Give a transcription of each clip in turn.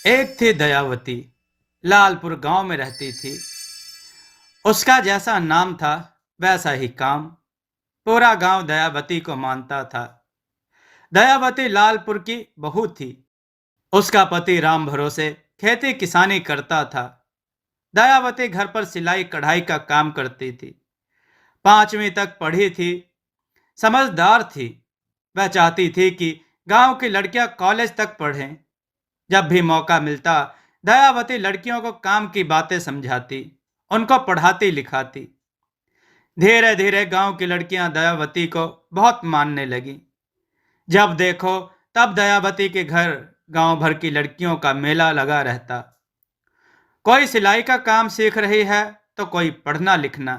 एक थी दयावती, लालपुर गांव में रहती थी। उसका जैसा नाम था वैसा ही काम। पूरा गांव दयावती को मानता था। दयावती लालपुर की बहू थी। उसका पति राम भरोसे खेती किसानी करता था। दयावती घर पर सिलाई कढ़ाई का काम करती थी। 5वीं तक पढ़ी थी। समझदार थी। वह चाहती थी कि गांव की लड़कियां कॉलेज तक पढ़ें। जब भी मौका मिलता, दयावती लड़कियों को काम की बातें समझाती, उनको पढ़ाती लिखाती। धीरे धीरे गांव की लड़कियां दयावती को बहुत मानने लगी। जब देखो तब दयावती के घर गांव भर की लड़कियों का मेला लगा रहता। कोई सिलाई का काम सीख रही है तो कोई पढ़ना लिखना।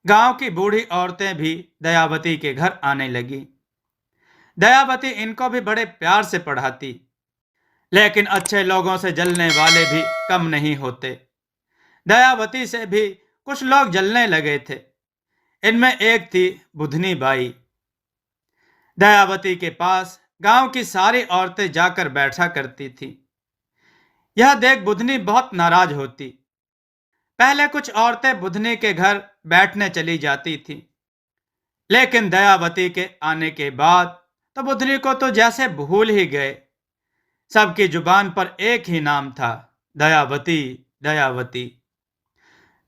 गांव की बूढ़ी औरतें भी दयावती के घर आने लगी। दयावती इनको भी बड़े प्यार से पढ़ाती। लेकिन अच्छे लोगों से जलने वाले भी कम नहीं होते। दयावती से भी कुछ लोग जलने लगे थे। इनमें एक थी बुधनी बाई। दयावती के पास गांव की सारी औरतें जाकर बैठा करती थी। यह देख बुधनी बहुत नाराज होती। पहले कुछ औरतें बुधनी के घर बैठने चली जाती थीं, लेकिन दयावती के आने के बाद तो बुधनी को तो जैसे भूल ही गए। सबकी जुबान पर एक ही नाम था, दयावती। दयावती।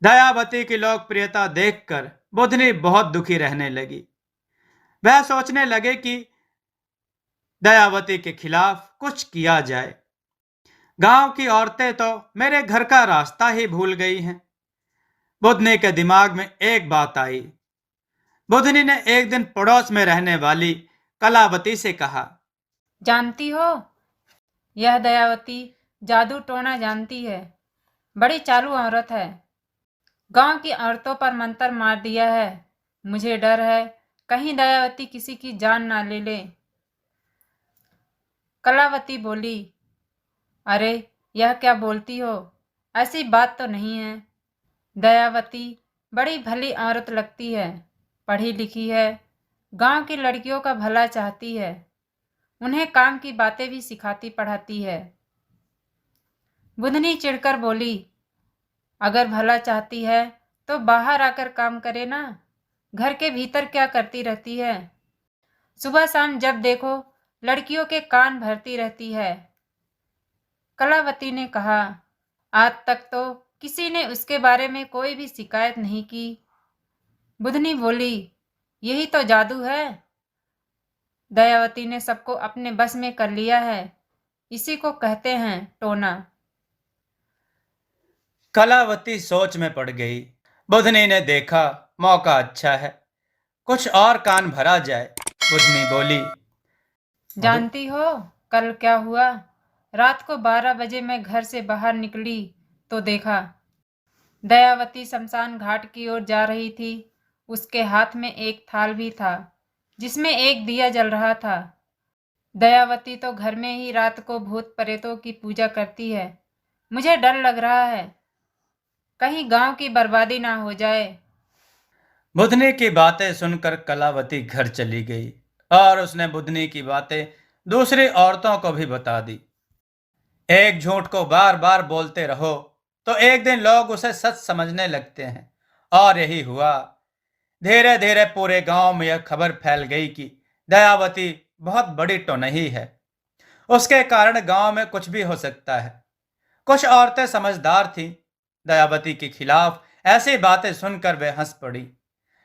दयावती की लोकप्रियता देखकर बुधनी बहुत दुखी रहने लगी। वह सोचने लगे कि दयावती के खिलाफ कुछ किया जाए। गांव की औरतें तो मेरे घर का रास्ता ही भूल गई हैं। बुधनी के दिमाग में एक बात आई। बुधनी ने एक दिन पड़ोस में रहने वाली कलावती से कहा, जानती हो, यह दयावती जादू टोना जानती है। बड़ी चालू औरत है। गांव की औरतों पर मंत्र मार दिया है। मुझे डर है कहीं दयावती किसी की जान ना ले ले। कलावती बोली, अरे यह क्या बोलती हो? ऐसी बात तो नहीं है। दयावती बड़ी भली औरत लगती है। पढ़ी लिखी है। गांव की लड़कियों का भला चाहती है। उन्हें काम की बातें भी सिखाती पढ़ाती है। बुधनी चिढ़कर बोली, अगर भला चाहती है तो बाहर आकर काम करे ना। घर के भीतर क्या करती रहती है? सुबह शाम जब देखो लड़कियों के कान भरती रहती है। कलावती ने कहा, आज तक तो किसी ने उसके बारे में कोई भी शिकायत नहीं की। बुधनी बोली, यही तो जादू है। दयावती ने सबको अपने बस में कर लिया है। इसी को कहते हैं टोना। कलावती सोच में पड़ गई। बुधनी ने देखा मौका अच्छा है, कुछ और कान भरा जाए। बुधनी बोली, जानती हो कल क्या हुआ? रात को 12 बजे मैं घर से बाहर निकली तो देखा दयावती शमशान घाट की ओर जा रही थी। उसके हाथ में एक थाल भी था जिसमें एक दिया जल रहा था। दयावती तो घर में ही रात को भूत प्रेतों की पूजा करती है। मुझे डर लग रहा है कहीं गांव की बर्बादी ना हो जाए। बुधनी की बातें सुनकर कलावती घर चली गई और उसने बुधनी की बातें दूसरी औरतों को भी बता दी। एक झूठ को बार बार बोलते रहो तो एक दिन लोग उसे सच समझने लगते हैं। और यही हुआ। धीरे धीरे पूरे गांव में यह खबर फैल गई कि दयावती बहुत बड़ी टोनही है। उसके कारण गांव में कुछ भी हो सकता है। कुछ औरतें समझदार थीं। दयावती के खिलाफ ऐसी बातें सुनकर वे हंस पड़ी।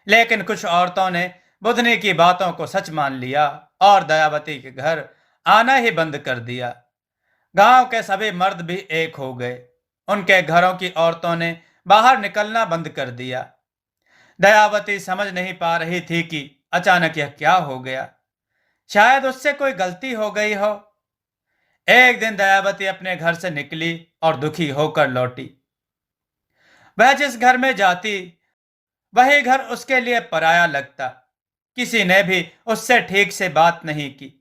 लेकिन कुछ औरतों ने बुधनी की बातों को सच मान लिया और दयावती के घर आना ही बंद कर दिया। गांव के सभी मर्द भी एक हो गए। उनके घरों की औरतों ने बाहर निकलना बंद कर दिया। दयावती समझ नहीं पा रही थी कि अचानक यह क्या हो गया। शायद उससे कोई गलती हो गई हो। एक दिन दयावती अपने घर से निकली और दुखी होकर लौटी। वह जिस घर में जाती वही घर उसके लिए पराया लगता। किसी ने भी उससे ठीक से बात नहीं की।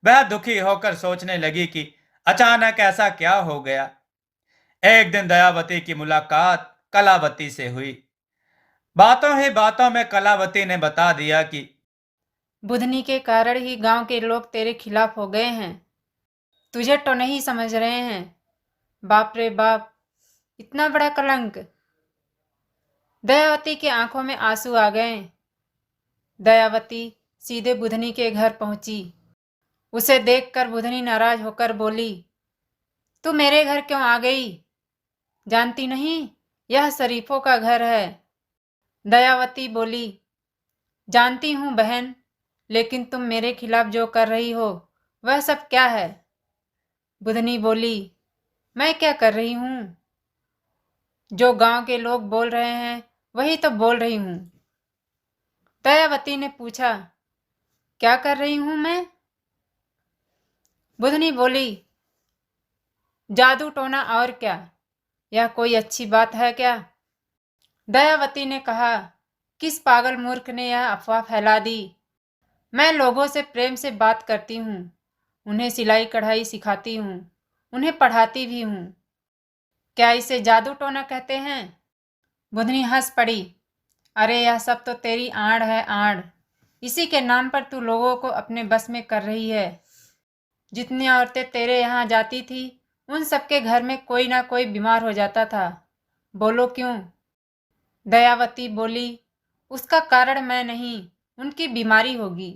वह दुखी होकर सोचने लगी कि अचानक ऐसा क्या हो गया। एक दिन दयावती की मुलाकात कलावती से हुई। बातों ही बातों में कलावती ने बता दिया कि बुधनी के कारण ही गांव के लोग तेरे खिलाफ हो गए हैं। तुझे तो नहीं समझ रहे हैं। बाप रे बाप, इतना बड़ा कलंक। दयावती की आंखों में आंसू आ गए। दयावती सीधे बुधनी के घर पहुंची। उसे देखकर बुधनी नाराज होकर बोली, तू मेरे घर क्यों आ गई? जानती नहीं यह शरीफों का घर है। दयावती बोली, जानती हूँ बहन, लेकिन तुम मेरे खिलाफ जो कर रही हो वह सब क्या है? बुधनी बोली, मैं क्या कर रही हूँ? जो गांव के लोग बोल रहे हैं वही तो बोल रही हूँ। दयावती ने पूछा, क्या कर रही हूँ मैं? बुधनी बोली, जादू टोना और क्या? यह कोई अच्छी बात है क्या? दयावती ने कहा, किस पागल मूर्ख ने यह अफवाह फैला दी? मैं लोगों से प्रेम से बात करती हूँ, उन्हें सिलाई कढ़ाई सिखाती हूँ, उन्हें पढ़ाती भी हूँ। क्या इसे जादू टोना कहते हैं? बुधनी हंस पड़ी। अरे यह सब तो तेरी आड़ है, आड़। इसी के नाम पर तू लोगों को अपने बस में कर रही है। जितनी औरतें तेरे यहाँ जाती थी उन सबके घर में कोई ना कोई बीमार हो जाता था। बोलो क्यों? दयावती बोली, उसका कारण मैं नहीं, उनकी बीमारी होगी।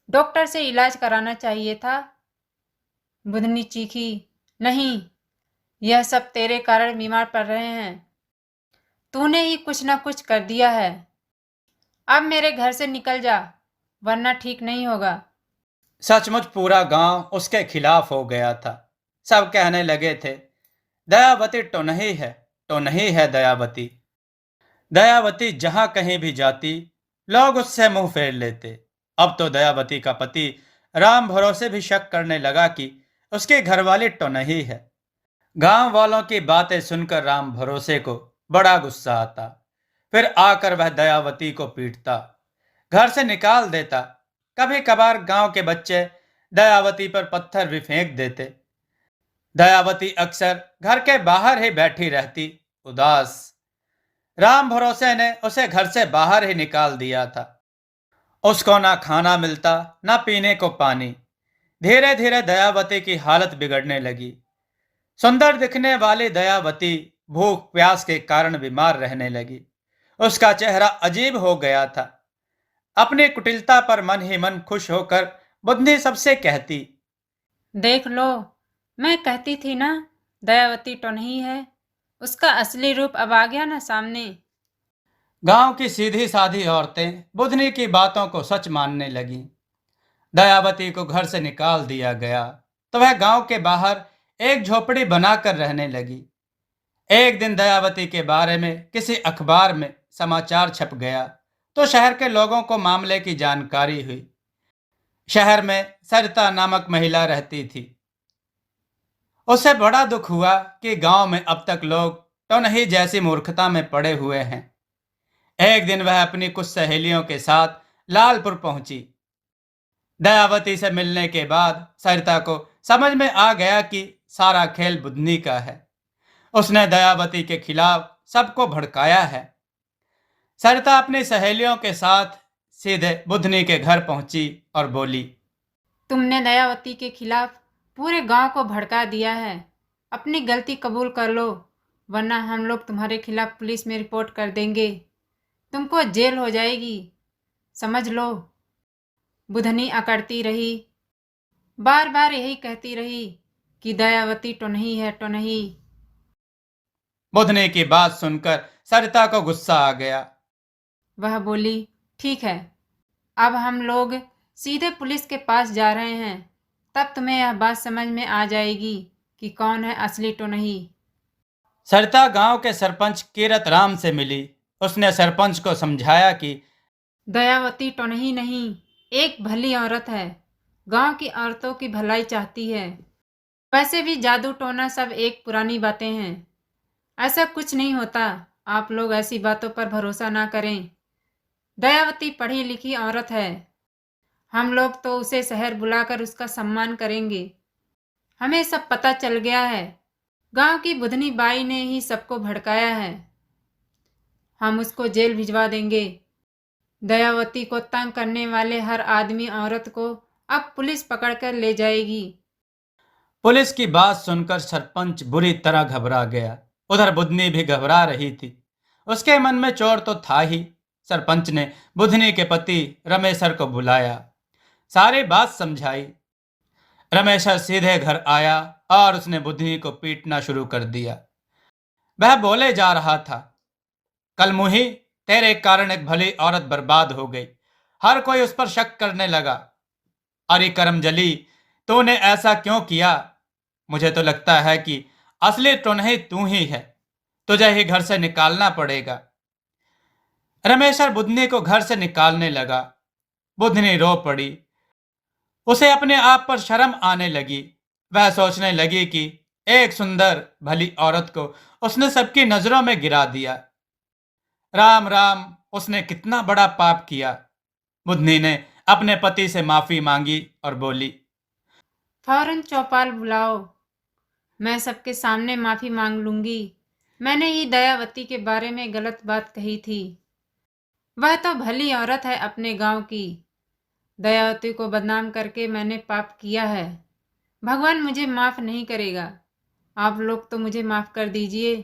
डॉक्टर से इलाज कराना चाहिए था। बुधनी चीखी, नहीं, यह सब तेरे कारण बीमार पड़ रहे हैं। तूने ही कुछ ना कुछ कर दिया है। अब मेरे घर से निकल जा, वरना ठीक नहीं होगा। सचमुच पूरा गांव उसके खिलाफ हो गया था। सब कहने लगे थे, दयावती तो नहीं है दयावती। दयावती जहां कहीं भी जाती लोग उससे मुंह फेर लेते। अब तो दयावती का पति राम भरोसे भी शक करने लगा कि उसकी घरवाली तो नहीं है। गांव वालों की बातें सुनकर राम भरोसे को बड़ा गुस्सा आता। फिर आकर वह दयावती को पीटता, घर से निकाल देता। कभी कभार गांव के बच्चे दयावती पर पत्थर भी फेंक देते। दयावती अक्सर घर के बाहर ही बैठी रहती, उदास। राम भरोसे ने उसे घर से बाहर ही निकाल दिया था। उसको ना खाना मिलता, ना पीने को पानी। धीरे धीरे दयावती की हालत बिगड़ने लगी। सुंदर दिखने वाली दयावती भूख प्यास के कारण बीमार रहने लगी। उसका चेहरा अजीब हो गया था। अपनी कुटिलता पर मन ही मन खुश होकर बुद्धि सबसे कहती, देख लो, मैं कहती थी ना, दयावती तो नहीं है। उसका असली रूप अब आ गया ना सामने। गांव की सीधी साधी औरतें बुधनी की बातों को सच मानने लगीं। दयावती को घर से निकाल दिया गया तो वह गांव के बाहर एक झोपड़ी बनाकर रहने लगी। एक दिन दयावती के बारे में किसी अखबार में समाचार छप गया तो शहर के लोगों को मामले की जानकारी हुई। शहर में सरिता नामक महिला रहती थी। उसे बड़ा दुख हुआ कि गांव में अब तक लोग टोनही जैसी मूर्खता में पड़े हुए हैं। एक दिन वह अपनी कुछ सहेलियों के साथ लालपुर पहुंची। दयावती से मिलने के बाद सरिता को समझ में आ गया कि सारा खेल बुधनी का है। उसने दयावती के खिलाफ सबको भड़काया है। सरिता अपनी सहेलियों के साथ सीधे बुधनी के घर पहुंची और बोली, तुमने दयावती के खिलाफ पूरे गांव को भड़का दिया है। अपनी गलती कबूल कर लो, वरना हम लोग तुम्हारे खिलाफ पुलिस में रिपोर्ट कर देंगे। तुमको जेल हो जाएगी, समझ लो। बुधनी अकड़ती रही, बार बार यही कहती रही कि दयावती तो नहीं है, तो नहीं। बुधनी की बात सुनकर सरिता को गुस्सा आ गया। वह बोली, ठीक है, अब हम लोग सीधे पुलिस के पास जा रहे हैं। तब तुम्हें यह बात समझ में आ जाएगी कि कौन है असली तो नहीं। सरिता गांव के सरपंच कीरत राम से मिली। उसने सरपंच को समझाया कि दयावती तो नहीं, एक भली औरत है, गांव की औरतों की भलाई चाहती है। वैसे भी जादू टोना सब एक पुरानी बातें हैं, ऐसा कुछ नहीं होता। आप लोग ऐसी बातों पर भरोसा ना करें। दयावती पढ़ी लिखी औरत है, हम लोग तो उसे शहर बुलाकर उसका सम्मान करेंगे। हमें सब पता चल गया है, गांव की बुधनी बाई ने ही सबको भड़काया है। हम उसको जेल भिजवा देंगे। दयावती को तंग करने वाले हर आदमी औरत को अब पुलिस पकड़कर ले जाएगी। पुलिस की बात सुनकर सरपंच बुरी तरह घबरा गया। उधर बुधनी भी घबरा रही थी। उसके मन में चोर तो था ही। सरपंच ने बुधनी के पति रमेशर को बुलाया, सारी बात समझाई। रमेशर सीधे घर आया और उसने बुधनी को पीटना शुरू कर दिया। वह बोले जा रहा था, कल मुही, तेरे कारण एक भली औरत बर्बाद हो गई। हर कोई उस पर शक करने लगा। अरे करमजली, तूने ऐसा क्यों किया? मुझे तो लगता है कि असली टोनही तू ही है। तुझे ही घर से निकालना पड़ेगा। रमेशर बुधनी को घर से निकालने लगा। बुधनी रो पड़ी। उसे अपने आप पर शर्म आने लगी। वह सोचने लगी कि एक सुंदर भली औरत को उसने सबकी नजरों में गिरा दिया। राम राम, उसने कितना बड़ा पाप किया। बुधनी ने अपने पति से माफी मांगी और बोली, फौरन चौपाल बुलाओ, मैं सबके सामने माफी मांग लूंगी। मैंने ही दयावती के बारे में गलत बात कही थी। वह तो भली औरत है अपने गांव की। दयावती को बदनाम करके मैंने पाप किया है। भगवान मुझे माफ नहीं करेगा। आप लोग तो मुझे माफ कर दीजिए।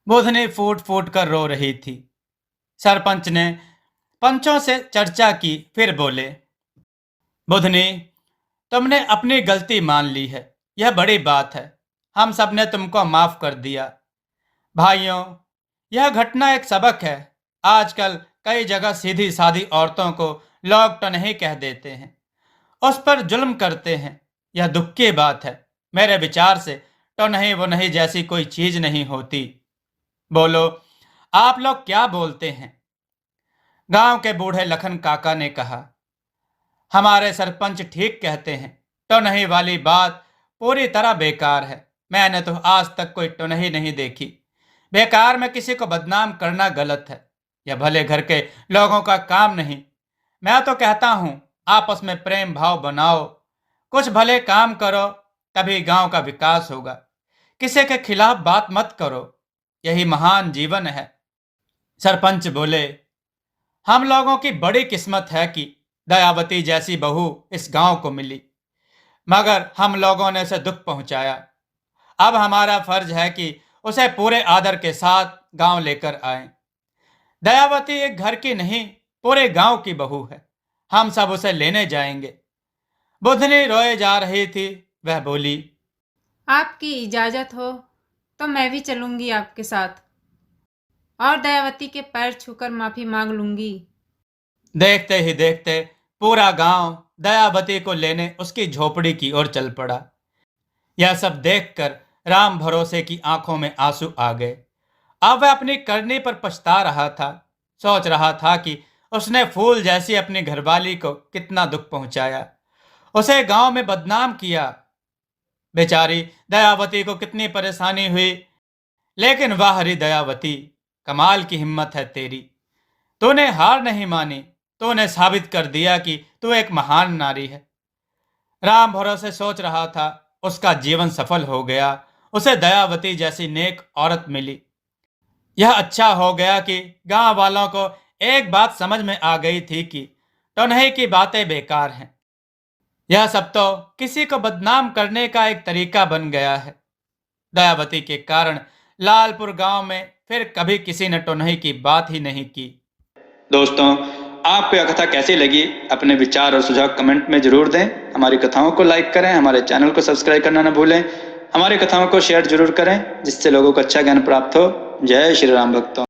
बुधनी फूट फूट कर रो रही थी। सरपंच ने पंचों से चर्चा की, फिर बोले, बुधनी, तुमने अपनी गलती मान ली है, यह बड़ी बात है। हम सब ने तुमको माफ कर दिया। भाइयों, यह घटना एक सबक है। आजकल कई जगह सीधी सादी औरतों को लोग तो नहीं कह देते हैं, उस पर जुल्म करते हैं। यह दुख की बात है। मेरे विचार से तो नहीं वो नहीं जैसी कोई चीज नहीं होती। बोलो, आप लोग क्या बोलते हैं? गांव के बूढ़े लखन काका ने कहा, हमारे सरपंच ठीक कहते हैं। टोनही वाली बात पूरी तरह बेकार है। मैंने तो आज तक कोई टोनही नहीं देखी। बेकार में किसी को बदनाम करना गलत है। यह भले घर के लोगों का काम नहीं। मैं तो कहता हूं, आपस में प्रेम भाव बनाओ, कुछ भले काम करो, तभी गांव का विकास होगा। किसी के खिलाफ बात मत करो, यही महान जीवन है। सरपंच बोले, हम लोगों की बड़ी किस्मत है कि दयावती जैसी बहू इस गांव को मिली, मगर हम लोगों ने उसे दुख पहुंचाया। अब हमारा फर्ज है कि उसे पूरे आदर के साथ गांव लेकर आएं। दयावती एक घर की नहीं, पूरे गांव की बहू है। हम सब उसे लेने जाएंगे। बुधनी रोए जा रही थी। वह बोली, आपकी इजाजत हो तो मैं भी चलूंगी आपके साथ और दयावती के पैर छूकर माफी मांग लूंगी। देखते ही देखते पूरा गांव दयावती को लेने उसकी झोपड़ी की ओर चल पड़ा। यह सब देखकर राम भरोसे की आंखों में आंसू आ गए। अब वह अपनी करनी पर पछता रहा था। सोच रहा था कि उसने फूल जैसी अपनी घरवाली को कितना दुख पहुंचाया, उसे गांव में बदनाम किया। बेचारी दयावती को कितनी परेशानी हुई। लेकिन वाह रे दयावती, कमाल की हिम्मत है तेरी। तूने हार नहीं मानी। तूने साबित कर दिया कि तू एक महान नारी है। राम भरोसे सोच रहा था, उसका जीवन सफल हो गया। उसे दयावती जैसी नेक औरत मिली। यह अच्छा हो गया कि गांव वालों को एक बात समझ में आ गई थी कि टोनही की बातें बेकार हैं। यह सब तो किसी को बदनाम करने का एक तरीका बन गया है। दयावती के कारण लालपुर गांव में फिर कभी किसी ने टोनही की बात ही नहीं की। दोस्तों, आपको यह कथा कैसी लगी? अपने विचार और सुझाव कमेंट में जरूर दें। हमारी कथाओं को लाइक करें, हमारे चैनल को सब्सक्राइब करना न भूलें। हमारी कथाओं को शेयर जरूर करें, जिससे लोगों को अच्छा ज्ञान प्राप्त हो। जय श्री राम भक्तों।